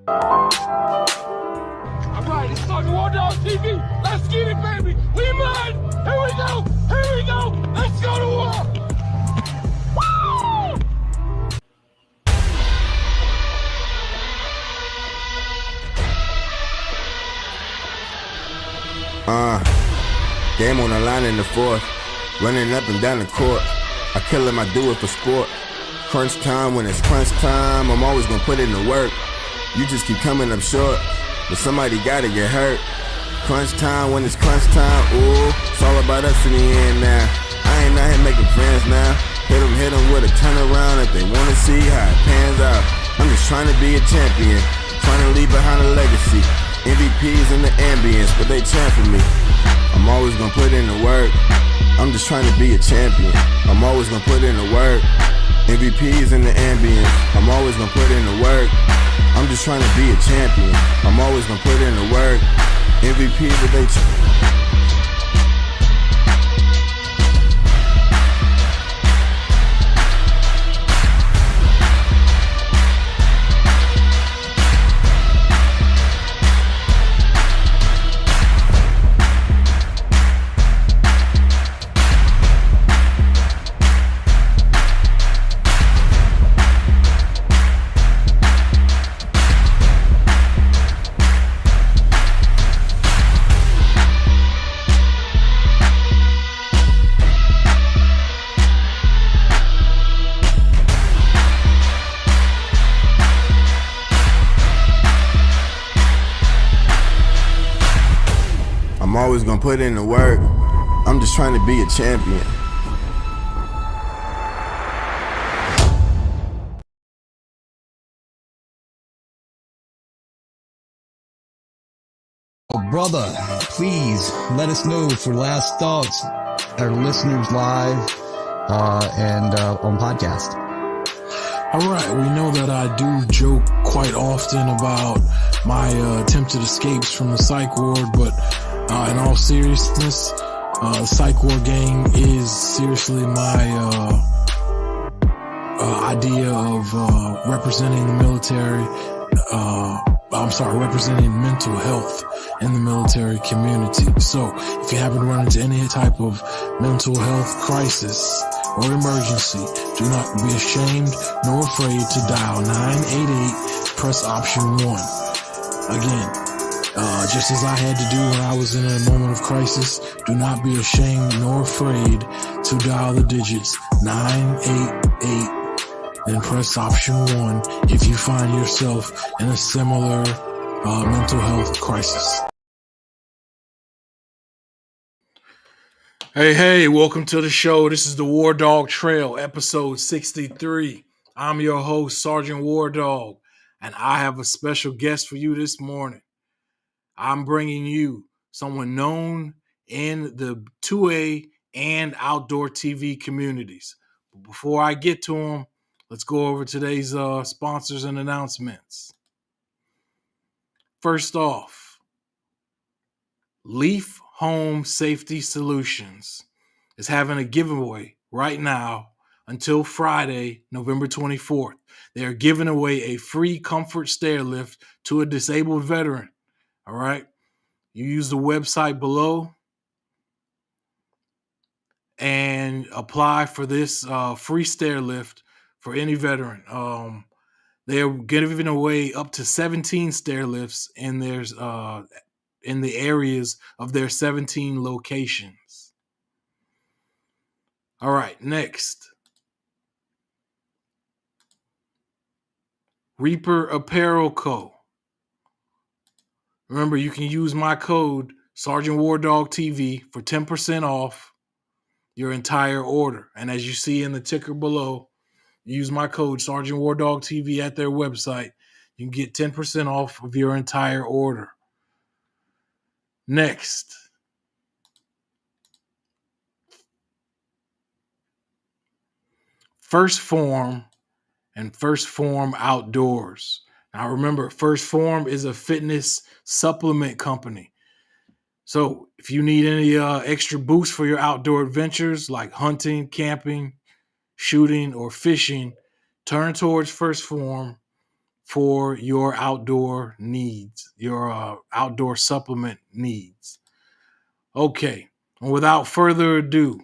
All right, it's starting WarDawg TV. Let's get it, baby. We mad. Here we go. Here we go. Let's go to war. Woo! Game on the line in the fourth, running up and down the court. I kill him, I do it for sport. Crunch time, when it's crunch time, I'm always gonna put in the work. You just keep coming up short, but somebody gotta get hurt. Crunch time, when it's crunch time, ooh, it's all about us in the end now. I ain't out here making friends now. Hit them with a turnaround if they wanna see how it pans out. I'm just trying to be a champion, trying to leave behind a legacy. MVPs in the ambience, but they champ for me. I'm always gonna put in the work. I'm just trying to be a champion. I'm always gonna put in the work. MVPs in the ambience. I'm always gonna put in the work. I'm just trying to be a champion. I'm always gonna put in the work. MVPs, but they I'm always gonna put in the work. I'm just trying to be a champion. Oh, brother, please let us know for last thoughts, our listeners live and on podcast. All right, we know that I do joke quite often about my attempted escapes from the psych ward, but in all seriousness, the psych ward gang is seriously my idea of representing the military. Representing mental health in the military community. So if you happen to run into any type of mental health crisis or emergency, do not be ashamed nor afraid to dial 988, press option 1. Again, just as I had to do when I was in a moment of crisis, do not be ashamed nor afraid to dial the digits 988, then press option 1 if you find yourself in a similar mental health crisis. Hey, welcome to the show. This is the WarDawg Trail, episode 63. I'm your host, Sergeant WarDawg, and I have a special guest for you this morning. I'm bringing you someone known in the 2A and outdoor TV communities. But before I get to him, let's go over today's sponsors and announcements. First off, Leaf Home Safety Solutions is having a giveaway right now until Friday, November 24th. They are giving away a free comfort stair lift to a disabled veteran. All right. You use the website below and apply for this free stair lift for any veteran. They're giving away up to 17 stair lifts in the areas of their 17 locations. All right, next. Reaper Apparel Co. Remember, you can use my code Sergeant WarDawg TV for 10% off your entire order. And as you see in the ticker below, use my code Sergeant WarDawg TV at their website. You can get 10% off of your entire order. Next. First Form and First Form Outdoors. Now remember, First Form is a fitness supplement company. So if you need any extra boost for your outdoor adventures like hunting, camping, shooting, or fishing, turn towards First Form for your outdoor needs, your outdoor supplement needs. Okay, and without further ado,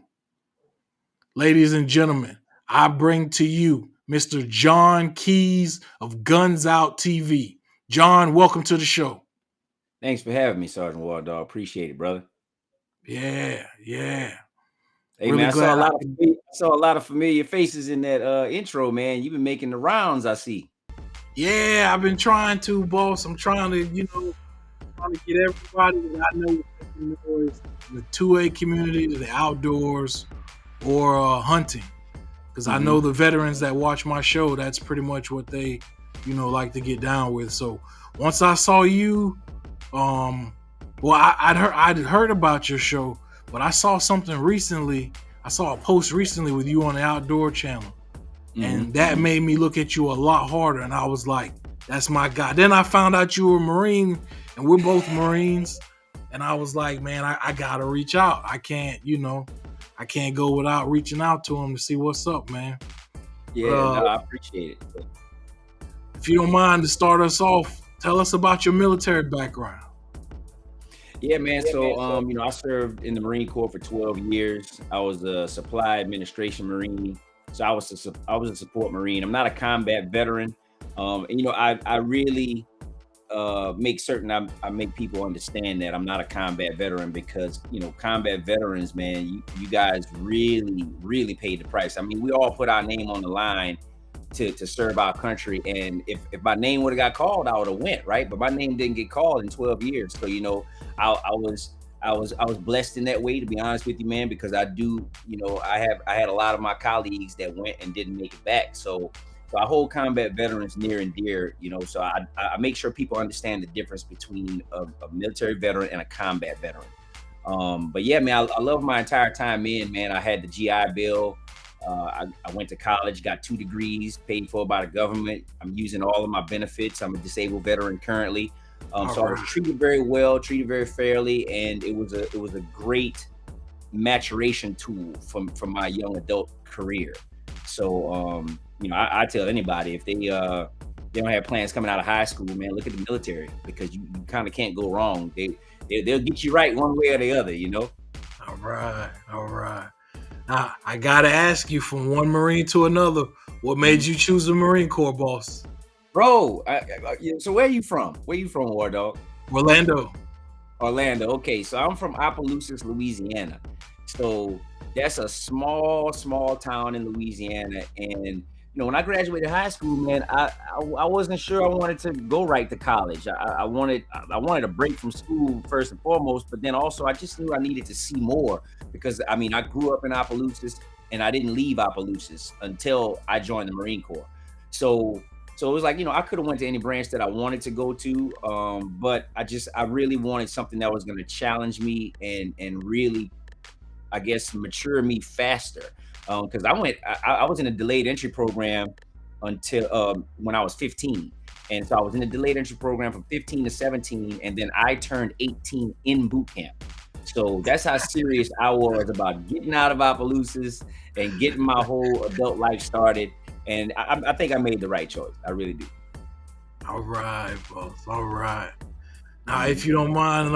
ladies and gentlemen, I bring to you Mr. John Keys of Guns Out TV. John, welcome to the show. Thanks for having me, Sergeant WarDawg. Appreciate it, brother. Yeah. Hey, Really man, glad I I saw a lot of familiar faces in that intro, man. You've been making the rounds, I see. Yeah, I've been trying to, boss. I'm trying to, trying to get everybody that I know making noise in the 2A community to the outdoors or hunting. Because I know the veterans that watch my show, that's pretty much what they, like to get down with. So once I saw you, I'd heard about your show, but I saw something recently. I saw a post recently with you on the Outdoor Channel. And that made me look at you a lot harder. And I was like, that's my guy. Then I found out you were a Marine, and we're both Marines. And I was like, man, I gotta reach out. I can't go without reaching out to him to see what's up, man. Yeah, I appreciate it. If you don't mind, to start us off, tell us about your military background. Yeah, man. So, I served in the Marine Corps for 12 years. I was a supply administration Marine. So I was a support Marine. I'm not a combat veteran. I really make certain I make people understand that I'm not a combat veteran because, combat veterans, man, you guys really, really paid the price. I mean, we all put our name on the line to serve our country. And if my name would have got called, I would have went, right? But my name didn't get called in 12 years. So, I was blessed in that way, to be honest with you, man, because I had a lot of my colleagues that went and didn't make it back. So I hold combat veterans near and dear, so I make sure people understand the difference between a military veteran and a combat veteran. But yeah, man, I love my entire time in, man. I had the GI Bill. I went to college, got 2 degrees, paid for by the government. I'm using all of my benefits. I'm a disabled veteran currently. So I was treated very well, treated very fairly, and it was a great maturation tool from my young adult career. So I tell anybody, if they don't have plans coming out of high school, man, look at the military, because you kind of can't go wrong. They'll get you right one way or the other, All right. Now, I gotta ask you, from one Marine to another, what made you choose the Marine Corps, boss? Bro, so where are you from? Where you from, WarDawg? Orlando. Okay, so I'm from Opelousas, Louisiana. So that's a small town in Louisiana. And when I graduated high school, man, I wasn't sure I wanted to go right to college. I wanted a break from school first and foremost, but then also I just knew I needed to see more, because I grew up in Opelousas, and I didn't leave Opelousas until I joined the Marine Corps. So it was like, I could have went to any branch that I wanted to go to, but I really wanted something that was going to challenge me and really, I guess, mature me faster. Because I was in a delayed entry program until when I was 15. And so I was in the delayed entry program from 15 to 17, and then I turned 18 in boot camp. So that's how serious I was about getting out of Opelousas and getting my whole adult life started. And I think I made the right choice. I really do. All right, boss. All right. Now, if you don't mind,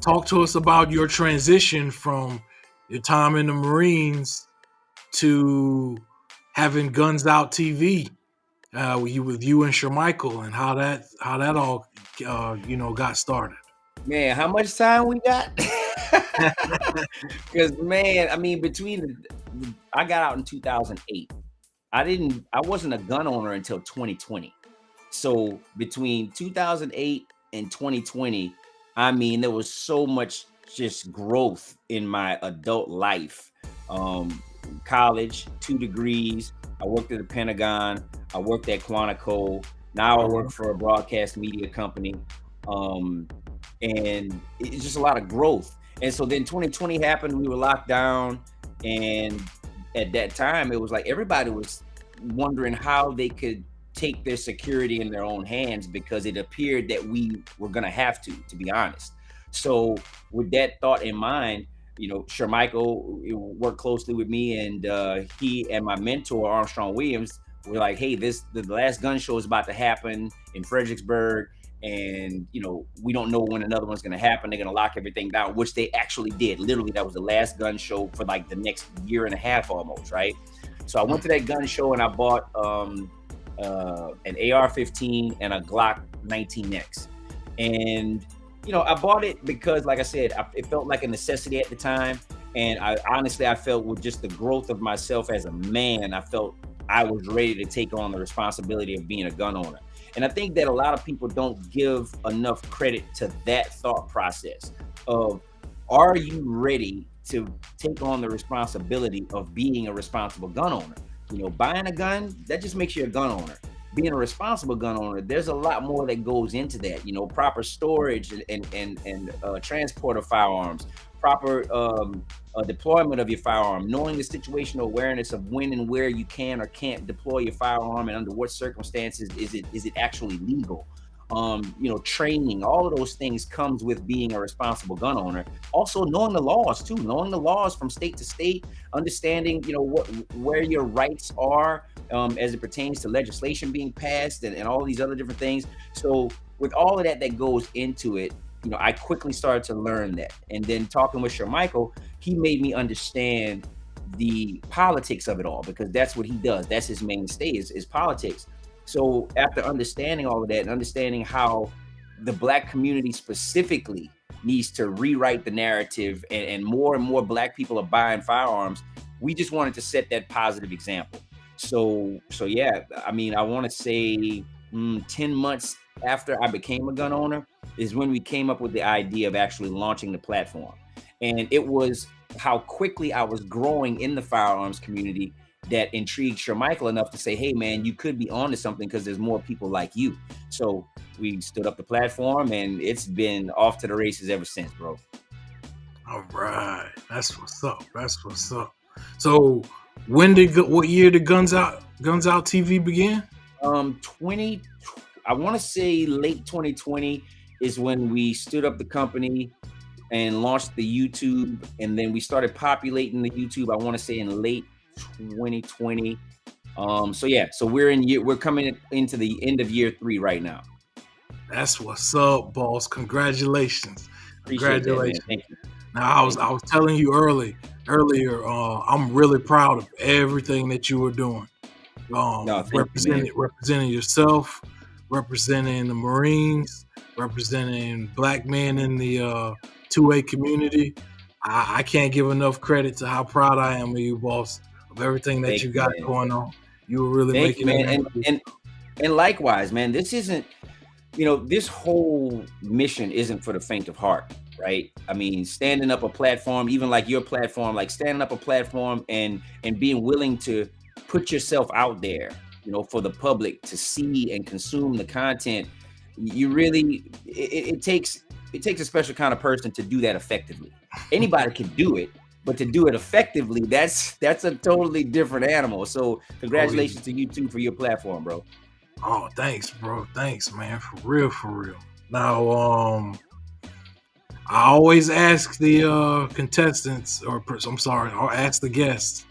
talk to us about your transition from your time in the Marines to having Guns Out TV with you and Shermichael, and how that all got started. Man, how much time we got? Because, man, I got out in 2008. I wasn't a gun owner until 2020. So between 2008 and 2020, there was so much just growth in my adult life. College, 2 degrees. I worked at the Pentagon. I worked at Quantico. Now I work for a broadcast media company. And it's just a lot of growth. And so then 2020 happened. We were locked down, and at that time, it was like everybody was wondering how they could take their security in their own hands, because it appeared that we were going to have to be honest. So with that thought in mind, Shermichael worked closely with me, and he and my mentor, Armstrong Williams, We're like, hey, the last gun show is about to happen in Fredericksburg, and we don't know when another one's going to happen. They're going to lock everything down, which they actually did. Literally, that was the last gun show for like the next year and a half almost, right? So I went to that gun show and I bought an AR-15 and a Glock 19X, and I bought it because, like I said, it felt like a necessity at the time. And I felt with just the growth of myself as a man, I felt I was ready to take on the responsibility of being a gun owner. And I think that a lot of people don't give enough credit to that thought process of, are you ready to take on the responsibility of being a responsible gun owner? Buying a gun, that just makes you a gun owner. Being a responsible gun owner, there's a lot more that goes into that. Proper storage and transport of firearms, proper deployment of your firearm, knowing the situational awareness of when and where you can or can't deploy your firearm, and under what circumstances is it actually legal. Training, all of those things comes with being a responsible gun owner. Also knowing the laws too, knowing the laws from state to state, understanding, where your rights are as it pertains to legislation being passed and all these other different things. So with all of that goes into it, I quickly started to learn that. And then talking with Michael, he made me understand the politics of it all, because that's what he does. That's his mainstay is politics. So after understanding all of that and understanding how the Black community specifically needs to rewrite the narrative, and more Black people are buying firearms, we just wanted to set that positive example. So yeah, I mean, I want to say 10 months after I became a gun owner is when we came up with the idea of actually launching the platform. And it was how quickly I was growing in the firearms community that intrigued Shermichael enough to say, hey man, you could be onto something because there's more people like you. So we stood up the platform and it's been off to the races ever since, bro. All right. That's what's up. So what year did Guns Out TV begin? I want to say late 2020 is when we stood up the company and launched the YouTube, and then we started populating the YouTube, I want to say in late 2020. So we're coming into the end of year 3 right now. That's what's up, boss. Congratulations. Congratulations. Thank you. Now I was telling you earlier, I'm really proud of everything that you were doing. Representing yourself, representing the Marines, representing Black men in the 2A community. I can't give enough credit to how proud I am of you, boss, of everything that you got going on. You were really making it. And likewise, man, this isn't, this whole mission isn't for the faint of heart, right? I mean, standing up a platform, even like your platform, like standing up a platform and being willing to put yourself out there, for the public to see and consume the content. You really, it takes a special kind of person to do that effectively. Anybody can do it, but to do it effectively, that's a totally different animal. So congratulations to you too for your platform, bro. Oh, thanks, bro. Thanks, man. For real. Now, I always ask the contestants, I'll ask the guests,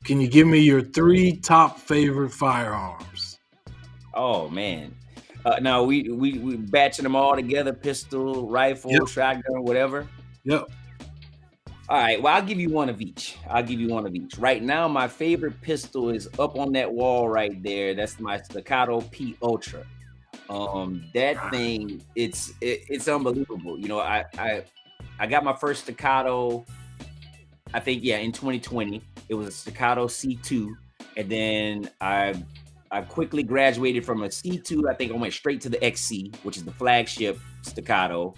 can you give me your 3 top favorite firearms? Oh man. Now we batching them all together: pistol, rifle, shotgun, whatever. Yep. All right. Well, I'll give you one of each. Right now, my favorite pistol is up on that wall right there. That's my Staccato P Ultra. That thing, it's unbelievable. I got my first Staccato, I think, in 2020. It was a Staccato C2, and then I quickly graduated from a C2. I think I went straight to the XC, which is the flagship Staccato,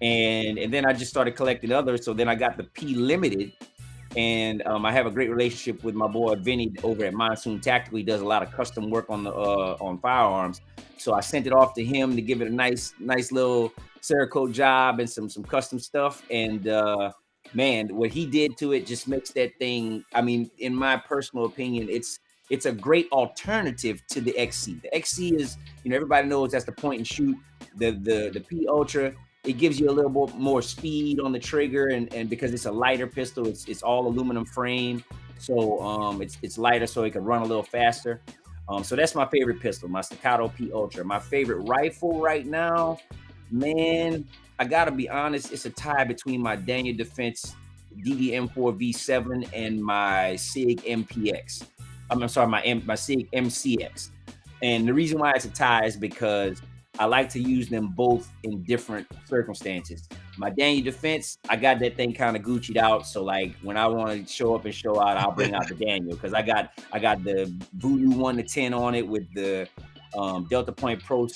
and then I just started collecting others. So then I got the P Limited, and I have a great relationship with my boy Vinny over at Monsoon Tactical. He does a lot of custom work on firearms. So I sent it off to him to give it a nice little Cerakote job and some custom stuff. And man, what he did to it just makes that thing, I mean, in my personal opinion, it's a great alternative to the XC. The XC is, everybody knows that's the point and shoot. The P Ultra, it gives you a little more speed on the trigger, and because it's a lighter pistol, it's all aluminum frame. So it's lighter, so it can run a little faster. So that's my favorite pistol, my Staccato P Ultra. My favorite rifle right now, man, I gotta be honest, it's a tie between my Daniel Defense DDM4 V7 and my SIG MPX. I'm sorry, my SIG MCX. And the reason why it's a tie is because I like to use them both in different circumstances. My Daniel Defense, I got that thing kind of Gucci'd out. So like when I want to show up and show out, I'll bring out the Daniel, because I got the Voodoo 1 to 10 on it with the Delta Point Pro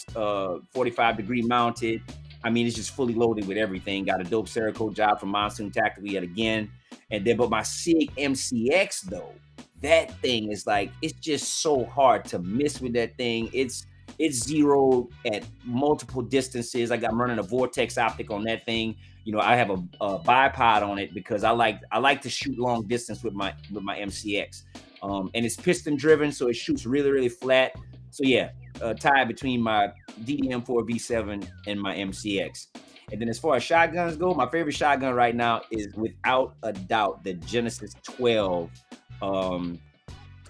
45 degree mounted. I mean, it's just fully loaded with everything. Got a dope Cerakote job from Monsoon Tactical yet again. And then, but my SIG MCX though, that thing is like, it's just so hard to miss with that thing. It's zero at multiple distances. I'm running a Vortex optic on that thing. You know, I have a bipod on it because I like to shoot long distance with my MCX. And it's piston driven, so it shoots really, really flat. So yeah, tie between my DDM4 V7 and my MCX. And then as far as shotguns go, my favorite shotgun right now is without a doubt the Genesis 12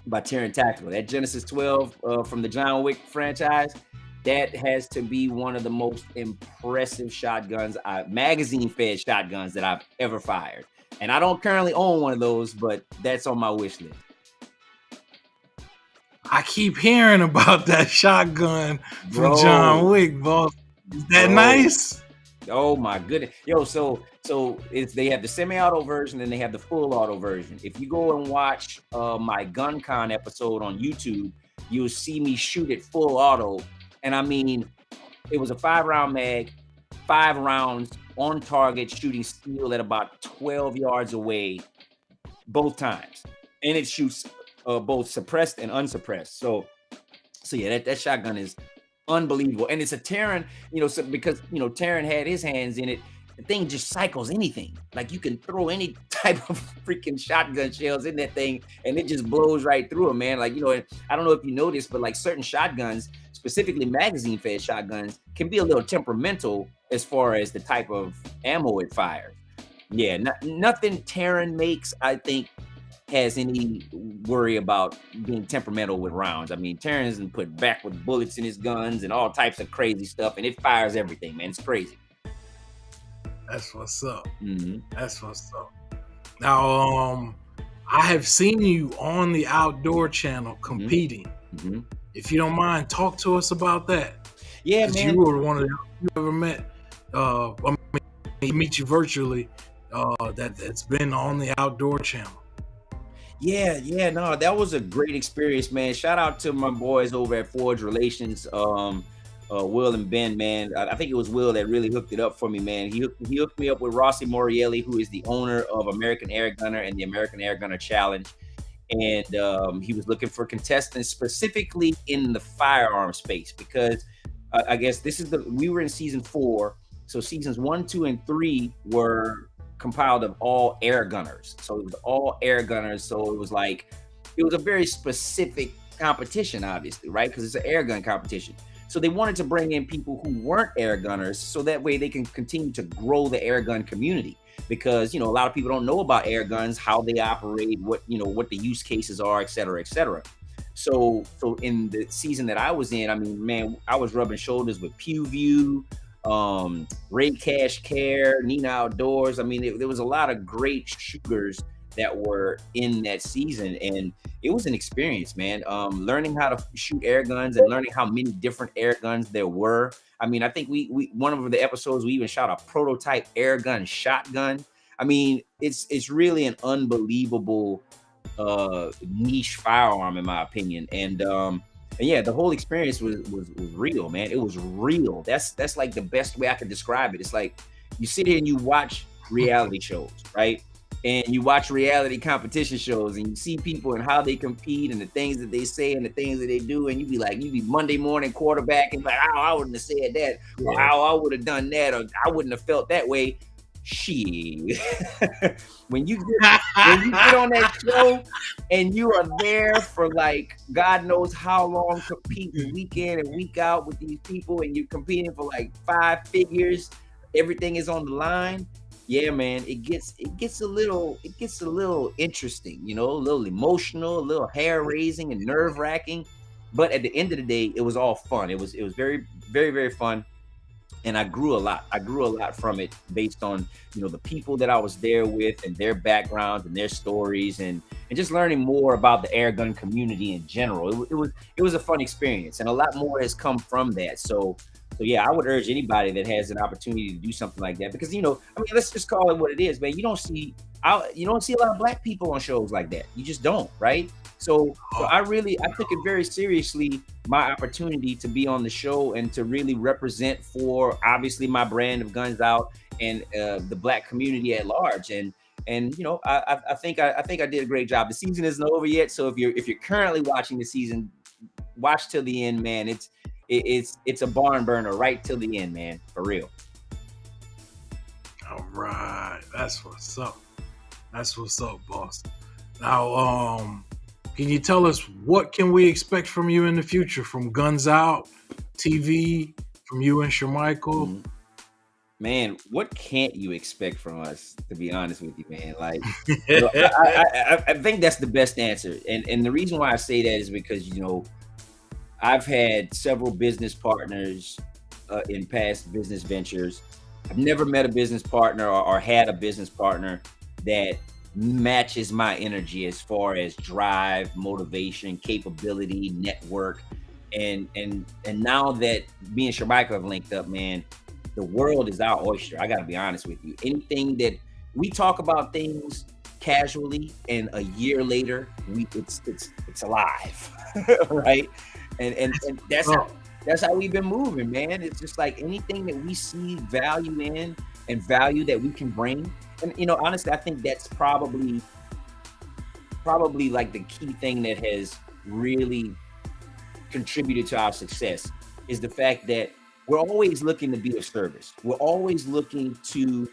by Terran Tactical. That Genesis 12 from the John Wick franchise, that has to be one of the most impressive shotguns, magazine-fed shotguns that I've ever fired. And I don't currently own one of those, but that's on my wish list. I keep hearing about that shotgun from John Wick, boss. Is that nice? Oh my goodness. Yo, so they have the semi-auto version and they have the full auto version. If you go and watch my GunCon episode on YouTube, you'll see me shoot it full auto. And I mean, it was a 5-round mag, 5 rounds on target, shooting steel at about 12 yards away both times. And it shoots both suppressed and unsuppressed. So yeah, that shotgun is unbelievable. And it's a Terran, so because Terran had his hands in it, the thing just cycles anything. Like you can throw any type of freaking shotgun shells in that thing and it just blows right through them, man. Like, I don't know if you noticed, but like certain shotguns, specifically magazine fed shotguns, can be a little temperamental as far as the type of ammo it fires. Yeah, nothing Terran makes, I think, has any worry about being temperamental with rounds. I mean, Terran's and put backward bullets in his guns and all types of crazy stuff, and it fires everything, man. It's crazy. That's what's up. Mm-hmm. That's what's up. Now, I have seen you on the Outdoor Channel competing. Mm-hmm. If you don't mind, talk to us about that. Yeah, man. You were one of the you ever met. Meet you virtually. That's been on the Outdoor Channel. Yeah, no, that was a great experience, man. Shout out to my boys over at Forge Relations, Will and Ben, man. I think it was Will that really hooked it up for me, man. He hooked me up with Rossi Morielli, who is the owner of American Air Gunner and the American Air Gunner Challenge. And he was looking for contestants specifically in the firearm space because I guess we were in season 4. So seasons 1, 2, and 3 were compiled of all air gunners. So it was all air gunners. So it was a very specific competition, obviously, right? Because it's an air gun competition. So they wanted to bring in people who weren't air gunners so that way they can continue to grow the air gun community. Because, a lot of people don't know about air guns, how they operate, what the use cases are, et cetera, et cetera. So in the season that I was in, I mean, man, I was rubbing shoulders with PewView, Ray Cash Care, Nina Outdoors. I mean, there was a lot of great shooters that were in that season, and it was an experience, man. Learning how to shoot air guns and learning how many different air guns there were. I mean, I think we one of the episodes we even shot a prototype air gun shotgun. I mean, it's really an unbelievable niche firearm in my opinion, and yeah, the whole experience was real, man. It was real. That's like the best way I could describe it. It's like you sit here and you watch reality shows, right? And you watch reality competition shows and you see people and how they compete and the things that they say and the things that they do. And you be Monday morning quarterback and like, oh, I wouldn't have said that. Or how I would have done that. Or I wouldn't have felt that way. Shit. when you get on that show and you are there for like God knows how long, competing week in and week out with these people, and you're competing for like 5 figures, everything is on the line. Yeah, man, it gets a little interesting, a little emotional, a little hair raising and nerve wracking. But at the end of the day, it was all fun. It was very, very, very fun. And I grew a lot. I grew a lot from it based on, the people that I was there with and their backgrounds and their stories, and just learning more about the air gun community in general. It was a fun experience, and a lot more has come from that. So yeah, I would urge anybody that has an opportunity to do something like that, because I mean, let's just call it what it is, man. You don't see a lot of black people on shows like that. You just don't, right? So I took it very seriously, my opportunity to be on the show and to really represent for obviously my brand of Guns Out and the black community at large. And I think I did a great job. The season isn't over yet, so if you're currently watching the season, watch till the end, man. It's a barn burner right till the end, man, for real. All right, that's what's up. That's what's up, boss. Now, can you tell us what can we expect from you in the future, from Guns Out TV, from you and Shermichael? Mhm. Man, what can't you expect from us? To be honest with you, man, like, I think that's the best answer, and the reason why I say that is because I've had several business partners in past business ventures. I've never met a business partner or had a business partner that matches my energy as far as drive, motivation, capability, network. And now that me and Shabika have linked up, man, the world is our oyster. I gotta be honest with you. Anything that we talk about things casually, and a year later, it's alive, right? And that's how we've been moving, man. It's just like anything that we see value in and value that we can bring. And honestly, I think that's probably like the key thing that has really contributed to our success is the fact that we're always looking to be of service. We're always looking to,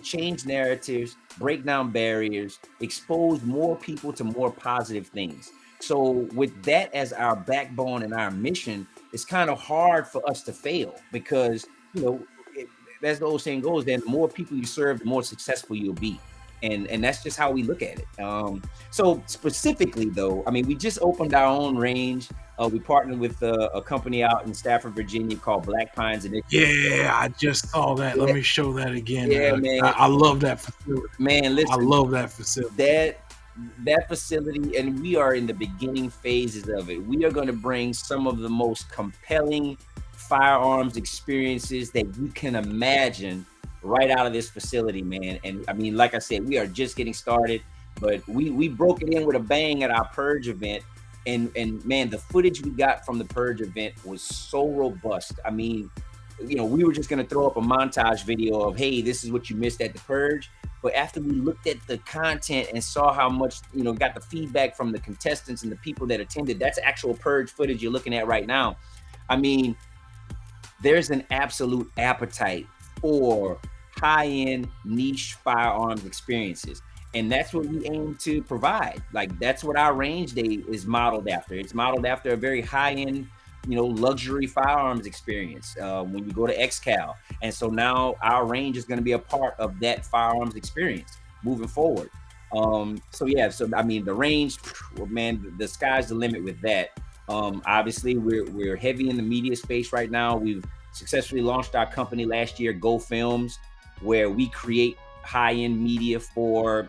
change narratives, break down barriers, expose more people to more positive things. So with that as our backbone and our mission, it's kind of hard for us to fail because, it, as the old saying goes, then the more people you serve, the more successful you'll be. And that's just how we look at it. So specifically, though, I mean, we just opened our own range. We partnered with a company out in Stafford, Virginia called Black Pines Initiative. Yeah, I just saw that. Let Yeah, me show that again. yeah, man, I love that facility. man. I Listen, love that facility. that facility, and we are in the beginning phases of it. We are going to bring some of the most compelling firearms experiences that you can imagine right out of this facility, man. And I mean, like I said, we are just getting started, but we broke it in with a bang at our Purge event. And man, the footage we got from the Purge event was so robust. I mean, we were just going to throw up a montage video of, hey, this is what you missed at the Purge. But after we looked at the content and saw how much, got the feedback from the contestants and the people that attended, that's actual Purge footage you're looking at right now. I mean, there's an absolute appetite for high-end niche firearms experiences. And that's what we aim to provide. Like, that's what our range day is modeled after. It's modeled after a very high-end, luxury firearms experience when you go to XCal. And so now our range is going to be a part of that firearms experience moving forward. So I mean, the range, well, man, the sky's the limit with that. Obviously, we're heavy in the media space right now. We've successfully launched our company last year, Go Films, where we create high-end media for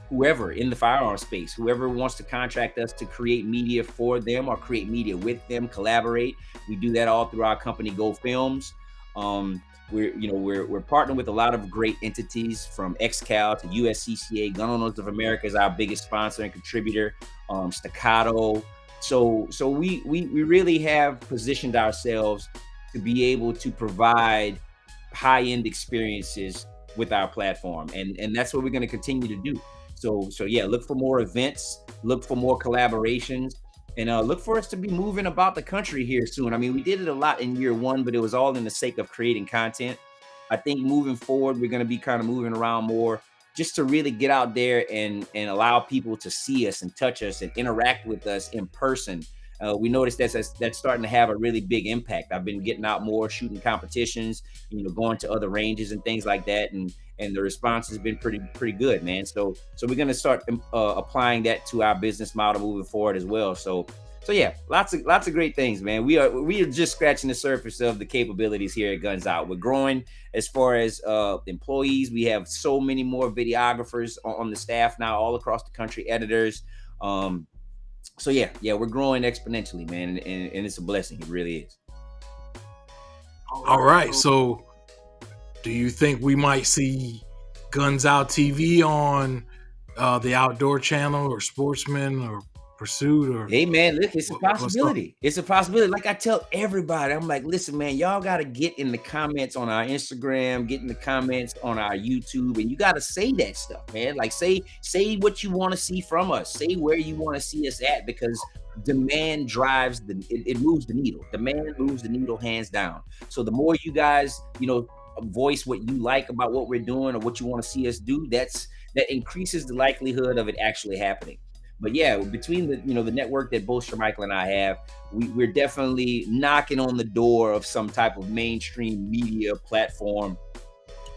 whoever in the firearm space, whoever wants to contract us to create media for them or create media with them, collaborate. We do that all through our company, Go Films. We're partnering with a lot of great entities, from XCal to USCCA. Gun Owners of America is our biggest sponsor and contributor. Staccato. So we really have positioned ourselves to be able to provide high-end experiences with our platform, and that's what we're going to continue to do. So yeah, look for more events, look for more collaborations, and look for us to be moving about the country here soon. I mean, we did it a lot in year one, but it was all in the sake of creating content. I think moving forward, we're going to be kind of moving around more, just to really get out there and allow people to see us and touch us and interact with us in person. We noticed that's starting to have a really big impact. I've been getting out more, shooting competitions, going to other ranges and things like that. And and the response has been pretty good, man. So we're gonna start applying that to our business model moving forward as well. So yeah, lots of great things, man. We are just scratching the surface of the capabilities here at Guns Out. We're growing as far as employees. We have so many more videographers on the staff now, all across the country, editors. So yeah, we're growing exponentially, man, and it's a blessing. It really is. All right. So, do you think we might see Guns Out TV on the Outdoor Channel or Sportsman or Pursuit? Or hey, man, look, it's a what's up? possibility. It's a possibility. Like I tell everybody, I'm like, listen, man, y'all got to get in the comments on our Instagram, get in the comments on our YouTube, and you got to say that stuff, man. Like say what you want to see from us. Say where you want to see us at, because demand drives it moves the needle. Demand moves the needle hands down. So the more you guys, voice what you like about what we're doing or what you want to see us do, that increases the likelihood of it actually happening. But yeah, between the network that both Shermichael and I have, we're definitely knocking on the door of some type of mainstream media platform,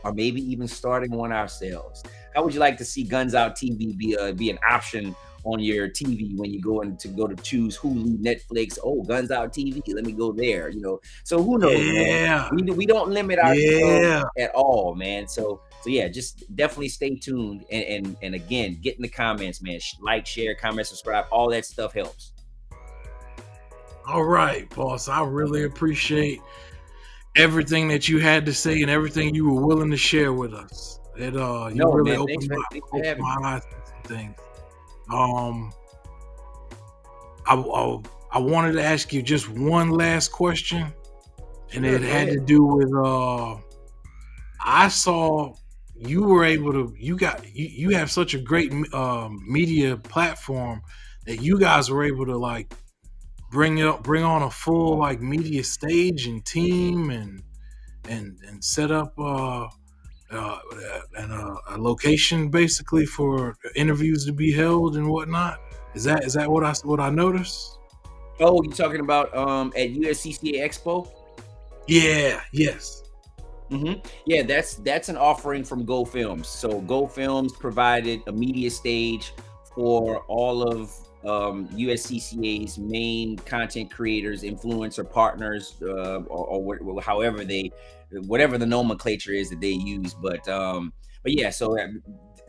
or maybe even starting one ourselves. How would you like to see Guns Out TV be an option on your TV when you go to choose Hulu, Netflix? Oh, Guns Out TV, let me go there. So who knows, Yeah. man? We don't limit ourselves at all, man. So yeah, just definitely stay tuned and again, get in the comments, man. Like, share, comment, subscribe, all that stuff helps. All right, boss. I really appreciate everything that you had to say and everything you were willing to share with us. It you really opened my eyes to some things. I wanted to ask you just one last question, and it had to do with I saw you were able to you have such a great media platform that you guys were able to like bring on a full like media stage and team and set up a location basically for interviews to be held and whatnot. Is that what I noticed? Oh, you talking about at USCCA Expo? Yeah. Yes. Mm-hmm. Yeah, that's an offering from Go Films. So Go Films provided a media stage for all of USCCA's main content creators, influencer partners, or however whatever the nomenclature is that they use. But yeah, so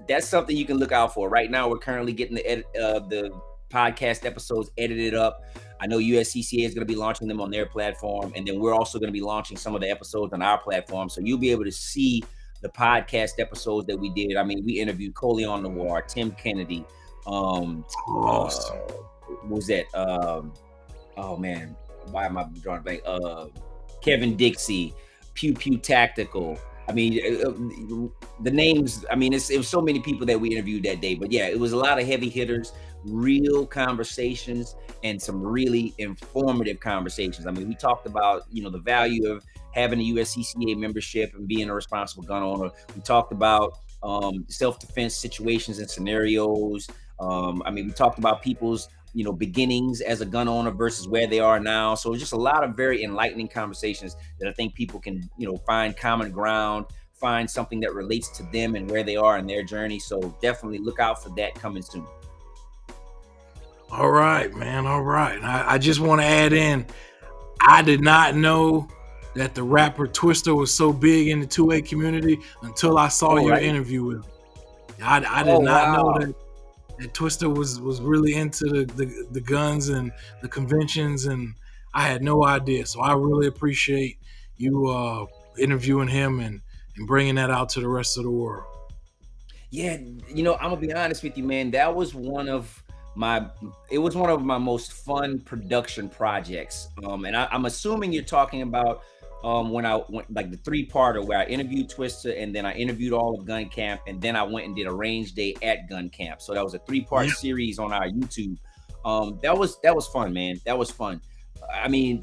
that's something you can look out for. Right now, we're currently getting the podcast episodes edited up. I know USCCA is going to be launching them on their platform, and then we're also going to be launching some of the episodes on our platform. So you'll be able to see the podcast episones that we did. I mean, we interviewed Coleon Noir, Tim Kennedy. Awesome. What was that? Oh man, why am I drawing a blank? Kevin Dixie, Pew Pew Tactical. I mean, the names. I mean, it was so many people that we interviewed that day. But yeah, it was a lot of heavy hitters, real conversations, and some really informative conversations. I mean, we talked about the value of having a USCCA membership and being a responsible gun owner. We talked about self-defense situations and scenarios. I mean, we talked about people's beginnings as a gun owner versus where they are now. So just a lot of very enlightening conversations that I think people can find common ground, find something that relates to them and where they are in their journey. So definitely look out for that coming soon. All right, man. All right. I just want to add in, I did not know that the rapper Twista was so big in the 2A community until I saw your interview with him. I did not know that Twista was really into the guns and the conventions, and I had no idea. So I really appreciate you interviewing him and bringing that out to the rest of the world. Yeah, I'm gonna be honest with you, man. That was one of my most fun production projects. And I'm assuming you're talking about when I went like the 3-parter where I interviewed Twista, and then I interviewed all of Gun Camp, and then I went and did a range day at Gun Camp. So that was a 3-part series on our YouTube. That was fun, man. That was fun. I mean,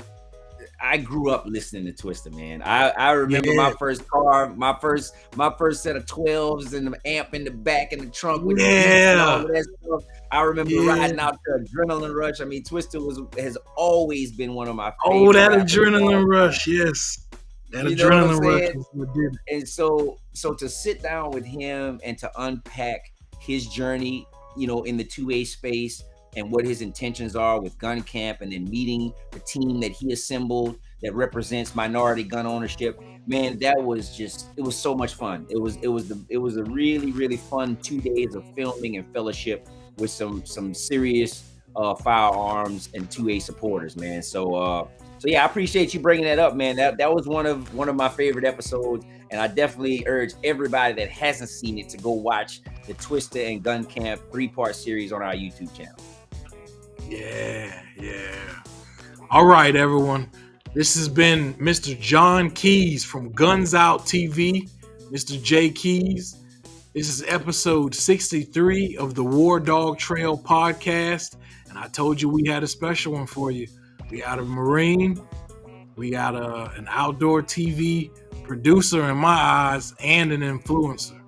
I grew up listening to Twista, man. I remember my first car, my first set of 12s and the amp in the back in the trunk with and all of that stuff. I remember riding out to Adrenaline Rush. I mean, Twista has always been one of my favorites. Oh, that Adrenaline Rush, yes. That You know what I'm adrenaline rush saying? is what did it. And so to sit down with him and to unpack his journey, in the 2A space and what his intentions are with gun camp, and then meeting the team that he assembled that represents minority gun ownership, man, it was so much fun. It was a really, really fun 2 days of filming and fellowship with some serious firearms and 2A supporters, man. So yeah, I appreciate you bringing that up, man. That was one of my favorite episodes, and I definitely urge everybody that hasn't seen it to go watch the Twister and Gun Camp 3-part series on our YouTube channel. Yeah. All right, everyone. This has been Mr. John Keys from Guns Out TV, Mr. J Keys. This is episode 63 of the WarDawg Trail podcast, and I told you we had a special one for you. We got a Marine, we got an outdoor TV producer in my eyes, and an influencer.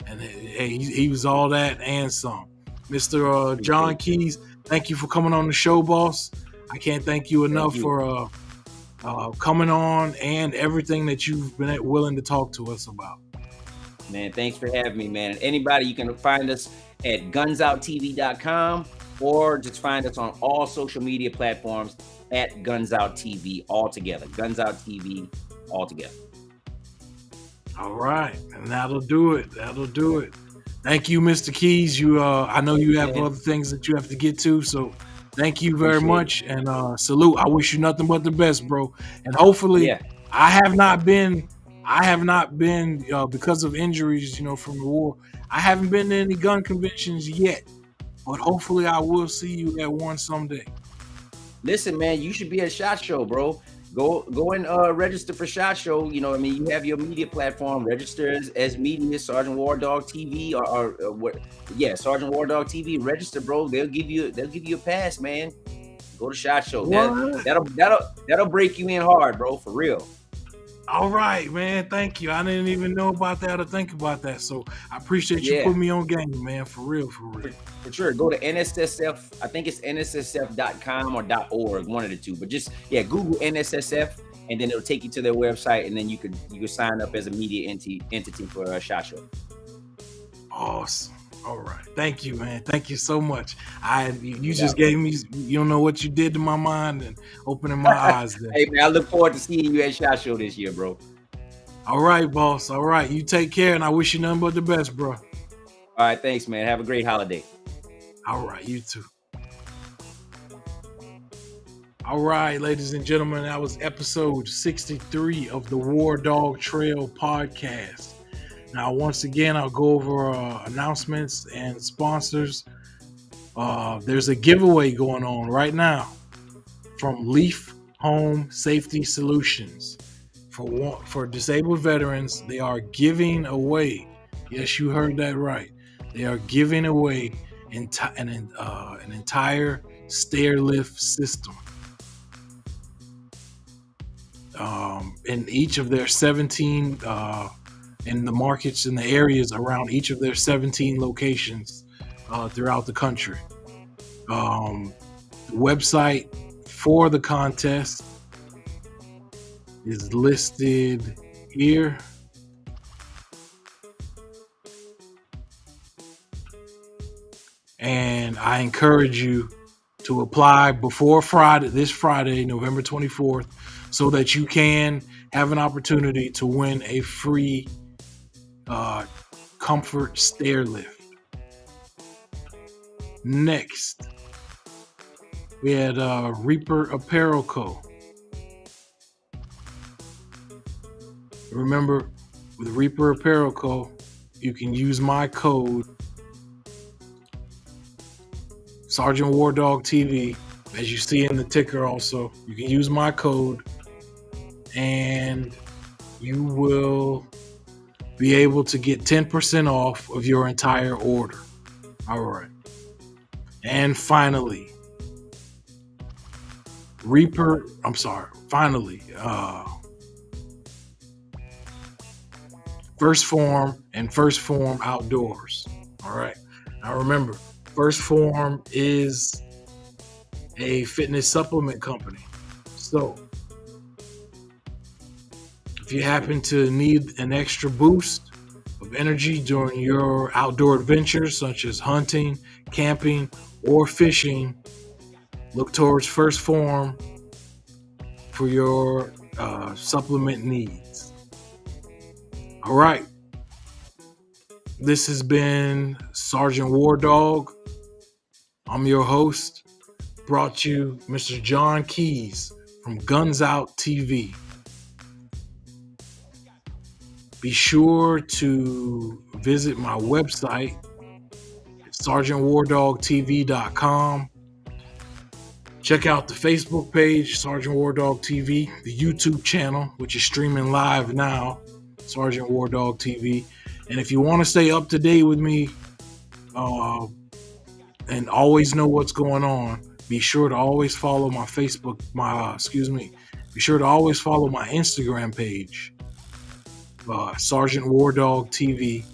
And hey, he was all that and some. Mr. John Keys, thank you for coming on the show, boss. I can't thank you enough for coming on and everything that you've been willing to talk to us about. Man, thanks for having me, man. And anybody, you can find us at gunsoutTV.com, or just find us on all social media platforms at Guns Out TV altogether. Guns Out TV altogether. All right, and that'll do it. Thank you, Mr. Keys. I know you have other things that you have to get to, so thank you very much, and salute. I wish you nothing but the best, bro. And hopefully, I have not been because of injuries, from the war. I haven't been to any gun conventions yet, but hopefully I will see you at one someday. Listen, man, you should be at SHOT Show, bro. Go and register for SHOT Show. You have your media platform. Register as media, Sergeant WarDawg TV, or what? Yeah, Sergeant WarDawg TV. Register, bro. They'll give you a pass, man. Go to SHOT Show. That'll break you in hard, bro, for real. All right, man. Thank you. I didn't even know about that or think about that. So I appreciate you putting me on game, man. For real. For sure. Go to NSSF. I think it's NSSF.com or .org, one of the two. But just Google NSSF, and then it'll take you to their website, and then you could sign up as a media entity for a SHOT Show. Awesome. All right. Thank you, man. Thank you so much. You just gave me, you don't know what you did to my mind and opening my eyes there. Hey, man, I look forward to seeing you at SHOT Show this year, bro. All right, boss. All right. You take care, and I wish you nothing but the best, bro. All right. Thanks, man. Have a great holiday. All right. You too. All right, ladies and gentlemen, that was episode 63 of the WarDawg Trail podcast. Now, once again, I'll go over announcements and sponsors. There's a giveaway going on right now from Leaf Home Safety Solutions. For disabled veterans, they are giving away, yes, you heard that right, they are giving away an entire stair lift system. In each of their 17 in the markets and the areas around each of their 17 locations throughout the country. The website for the contest is listed here. And I encourage you to apply before this Friday, November 24th, so that you can have an opportunity to win a free comfort stair lift. Next, we had Reaper Apparel Co. Remember, with Reaper Apparel Co., you can use my code Sergeant WarDawg TV, as you see in the ticker. Also, you can use my code, and you will be able to get 10% off of your entire order. All right. And finally, First Form and First Form Outdoors. All right. Now remember, First Form is a fitness supplement company. So If you happen to need an extra boost of energy during your outdoor adventures, such as hunting, camping, or fishing, look towards First Form for your supplement needs. All right. This has been Sergeant WarDawg. I'm your host. Brought you Mr. John Keys from Guns Out TV. Be sure to visit my website, sergeantwardawgtv.com. Check out the Facebook page, Sergeant WarDawg TV, the YouTube channel, which is streaming live now, Sergeant WarDawg TV. And if you want to stay up to date with me and always know what's going on, be sure to always follow my be sure to always follow my Instagram page, Sergeant WarDawg TV,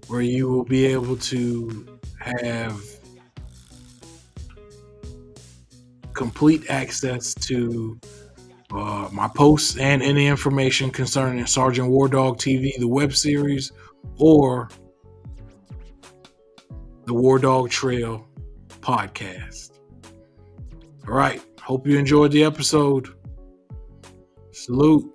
where you will be able to have complete access to my posts and any information concerning Sergeant WarDawg TV, the web series, or the WarDawg Trail podcast. All right. Hope you enjoyed the episode. Salute.